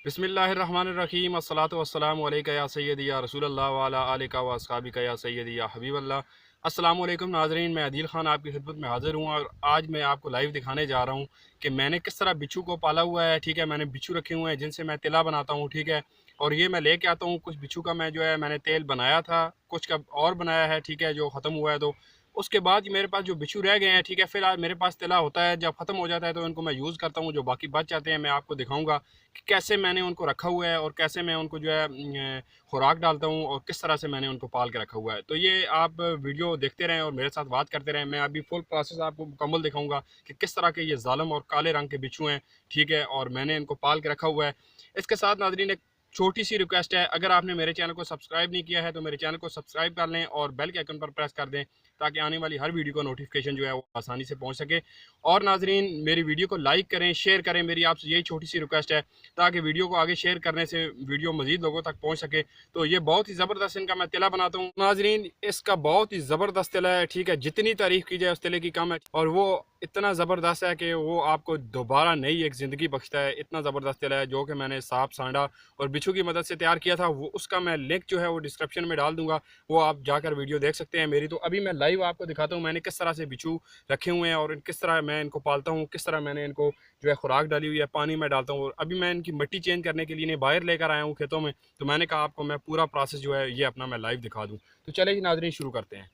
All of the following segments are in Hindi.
बिस्मिल्लाहिर्रहमानिर्रहीम अस्सलातु वस्सलामु अलैका या सय्यदी या रसूलल्लाह व अला आलिका व अस्हाबिका या सय्यदी या हबीबल्लाह। अस्सलामु अलैकुम नाज़रीन, मैं आदिल ख़ान आपकी खिदमत में हाज़िर हूँ और आज मैं आपको लाइव दिखाने जा रहा हूँ कि मैंने किस तरह बिच्छू को पाला हुआ है। ठीक है, मैंने बिच्छू रखे हुए हैं जिनसे मैं तिला बनाता हूँ। ठीक है, और ये मैं लेके आता हूँ। कुछ बिच्छू का मैं जो है मैंने तेल बनाया था, कुछ का और बनाया है। ठीक है, जो ख़त्म हुआ है तो उसके बाद मेरे पास जो बिच्छू रह गए हैं, ठीक है, फ़िलहाल मेरे पास तिला होता है। जब ख़त्म हो जाता है तो इनको मैं यूज़ करता हूँ। जो बाकी बच जाते हैं मैं आपको दिखाऊँगा कि कैसे मैंने उनको रखा हुआ है और कैसे मैं उनको जो है खुराक डालता हूँ और किस तरह से मैंने उनको पाल के रखा हुआ है। तो ये आप वीडियो देखते रहें और मेरे साथ बात करते रहें। मैं अभी फुल प्रोसेस आपको मुकम्मल दिखाऊंगा कि किस तरह के ये जालम और काले रंग के बिच्छू हैं। ठीक है, और मैंने इनको पाल के रखा हुआ है। इसके साथ नाजरीन एक छोटी सी रिक्वेस्ट है, अगर आपने मेरे चैनल को सब्सक्राइब नहीं किया है तो मेरे चैनल को सब्सक्राइब कर लें और बेल के आइकन पर प्रेस कर दें ताकि आने वाली हर वीडियो का नोटिफिकेशन जो है वो आसानी से पहुंच सके। और नाजरीन मेरी वीडियो को लाइक करें, शेयर करें, मेरी आपसे यही छोटी सी रिक्वेस्ट है ताकि वीडियो को आगे शेयर करने से वीडियो मज़ीद लोगों तक पहुंच सके। तो ये बहुत ही ज़बरदस्त इनका मैं तिला बनाता हूँ नाजरीन, इसका बहुत ही ज़बरदस्त तिला है। ठीक है, जितनी तारीफ़ की जाए उस तिले की कम है और वो इतना ज़बरदस्त है कि वो आपको दोबारा नई एक ज़िंदगी बख्शता है। इतना ज़बरदस्त तिला है जो कि मैंने सांप, सांडा और बिच्छू की मदद से तैयार किया था। वो उसका मैं लिंक जो है वो डिस्क्रिप्शन में डाल दूँगा, वो आप जाकर वीडियो देख सकते हैं मेरी। तो अभी मैं लाइव आपको दिखाता हूँ मैंने किस तरह से बिच्छू रखे हुए हैं और किस तरह मैं इनको पालता हूँ, किस तरह मैंने इनको जो है खुराक डाली हुई है, पानी में डालता हूँ। और अभी मैं इनकी मिट्टी चेंज करने के लिए इन्हें बाहर लेकर आया हूँ खेतों में। तो मैंने कहा आपको मैं पूरा प्रोसेस जो है ये अपना मैं लाइव दिखा दूँ। तो चले जी नाजरीन शुरू करते हैं।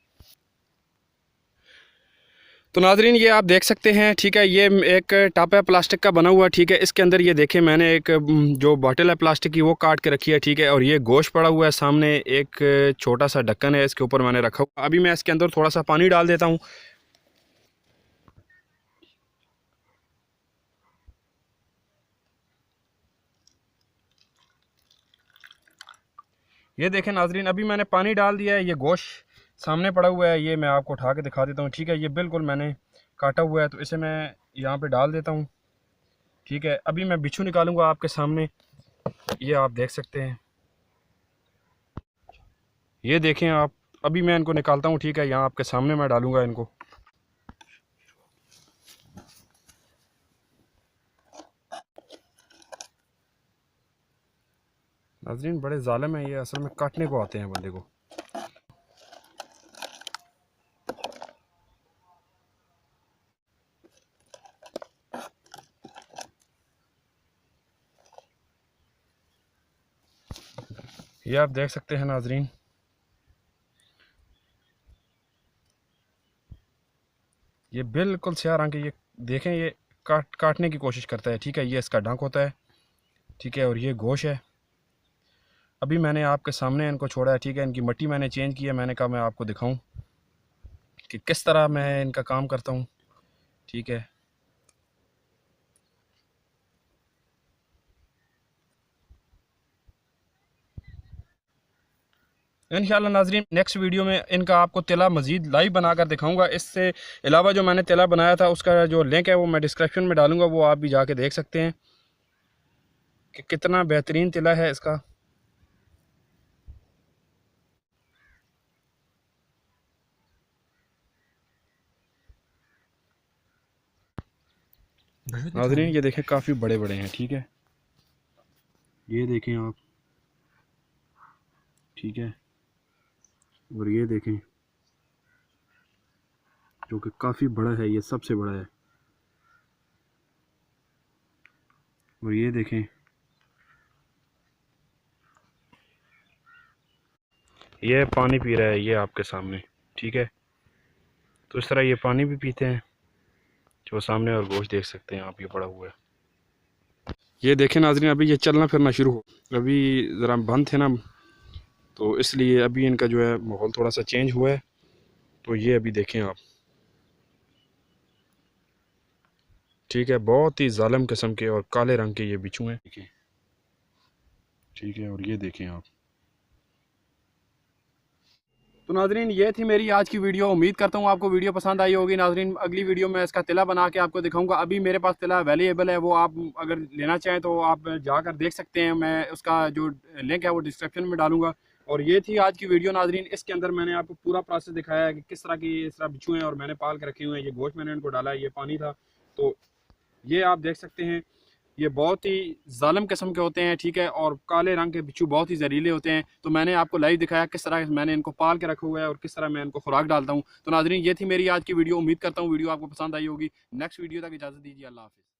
तो नाजरीन ये आप देख सकते हैं, ठीक है, ये एक टब है प्लास्टिक का बना हुआ। ठीक है, इसके अंदर ये देखें मैंने एक जो बॉटल है प्लास्टिक की वो काट के रखी है। ठीक है, और ये गोश्त पड़ा हुआ है, सामने एक छोटा सा ढक्कन है इसके ऊपर मैंने रखा हुआ। अभी मैं इसके अंदर थोड़ा सा पानी डाल देता हूँ। ये देखें नाजरीन अभी मैंने पानी डाल दिया है। ये गोश्त सामने पड़ा हुआ है, ये मैं आपको उठा के दिखा देता हूँ। ठीक है, ये बिल्कुल मैंने काटा हुआ है तो इसे मैं यहाँ पे डाल देता हूँ। ठीक है, अभी मैं बिच्छू निकालूंगा आपके सामने, ये आप देख सकते हैं। ये देखें आप, अभी मैं इनको निकालता हूँ। ठीक है, यहाँ आपके सामने मैं डालूंगा इनको। नाजरीन बड़े जालिम है ये, असल में काटने को आते हैं बंदे को। ये आप देख सकते हैं नाजरीन, ये बिल्कुल स्याह रंग के, ये देखें ये काटने की कोशिश करता है। ठीक है, ये इसका डंक होता है। ठीक है, और ये गोश है। अभी मैंने आपके सामने इनको छोड़ा है। ठीक है, इनकी मिट्टी मैंने चेंज की है। मैंने कहा मैं आपको दिखाऊं कि किस तरह मैं इनका काम करता हूं। ठीक है, इंशाल्लाह नाजरीन नेक्स्ट वीडियो में इनका आपको तिला मज़ीद लाइव बनाकर दिखाऊंगा। इससे अलावा जो मैंने तिला बनाया था उसका जो लिंक है वो मैं डिस्क्रिप्शन में डालूंगा, वो आप भी जाके देख सकते हैं कि कितना बेहतरीन तिला है इसका। नाजरीन ये देखें काफ़ी बड़े बड़े हैं। ठीक है, ये देखें आप। ठीक है, और ये देखें जो कि काफ़ी बड़ा है, ये सबसे बड़ा है। और ये देखें, ये पानी पी रहा है ये आपके सामने। ठीक है, तो इस तरह ये पानी भी पीते हैं जो सामने, और गोश्त देख सकते हैं आप ये पड़ा हुआ है। ये देखें नाजरीन अभी ये चलना फिरना शुरू हो, अभी ज़रा बंद थे ना तो इसलिए अभी इनका जो है माहौल थोड़ा सा चेंज हुआ है। तो ये अभी देखें आप। ठीक है, बहुत ही जालिम किस्म के और काले रंग के ये बिच्छू हैं। देखें, ठीक है, और ये देखें आप। तो नाजरीन ये थी मेरी आज की वीडियो, उम्मीद करता हूँ आपको वीडियो पसंद आई होगी। नाजरीन अगली वीडियो में इसका तिला बना के आपको दिखाऊंगा। अभी मेरे पास तिला अवेलेबल है, वो आप अगर लेना चाहें तो आप जाकर देख सकते हैं। मैं उसका जो लिंक है वो डिस्क्रिप्शन में डालूंगा। और ये थी आज की वीडियो नाजरीन, इसके अंदर मैंने आपको पूरा प्रोसेस दिखाया है कि किस तरह की इस तरह बिच्छू हैं और मैंने पाल के रखे हुए हैं। ये गोश्त मैंने इनको डाला है, ये पानी था। तो ये आप देख सकते हैं, ये बहुत ही जालिम किस्म के होते हैं, ठीक है। और काले रंग के बिच्छू बहुत ही जहरीले होते हैं। तो मैंने आपको लाइव दिखाया किस तरह मैंने इनको पाल के रखा हुआ है और किस तरह मैं इनको खुराक डालता हूँ। तो नाज़रीन, ये थी मेरी आज की वीडियो। उम्मीद करता हूँ वीडियो आपको पसंद आई होगी। नेक्स्ट वीडियो तक इजाज़त दीजिए। अल्लाह हाफ़िज़।